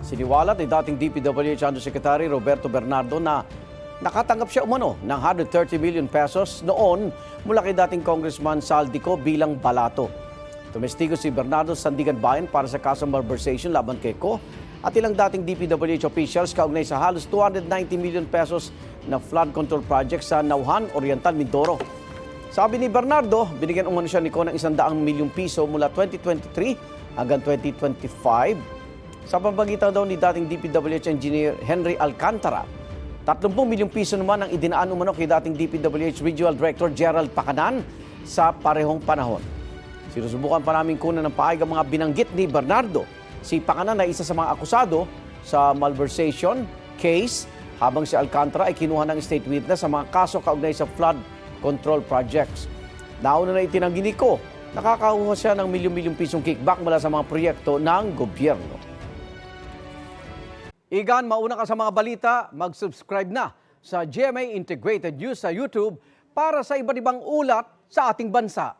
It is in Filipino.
Siniwalat ni dating DPWH Undersecretary Roberto Bernardo na nakatanggap siya umano ng 130 million pesos noon mula kay dating Congressman Saldico bilang balato. Tumestigo si Bernardo sa Sandigan Bayan para sa kasong malversation laban kay Ko at ilang dating DPWH officials kaugnay sa halos 290 million pesos na flood control project sa Nauhan, Oriental, Mindoro. Sabi ni Bernardo, binigyan umano siya ni Ko ng 100 milyong piso mula 2023 hanggang 2025 sa pamamagitan daw ni dating DPWH Engineer Henry Alcantara. 30 milyong piso naman ang idinaan umano kay dating DPWH Regional Director Gerald Pacanan sa parehong panahon. Sinusubukan pa namin kunan ng paayag ang mga binanggit ni Bernardo. Si Pacanan ay isa sa mga akusado sa malversation case habang si Alcantara ay kinuha ng state witness sa mga kaso kaugnay sa flood control projects. Nauna na itinanggi ni Ko, nakakakuha siya ng milyong-milyong pisong kickback mula sa mga proyekto ng gobyerno. Igan, mauna ka sa mga balita, mag-subscribe na sa GMA Integrated News sa YouTube para sa iba't ibang ulat sa ating bansa.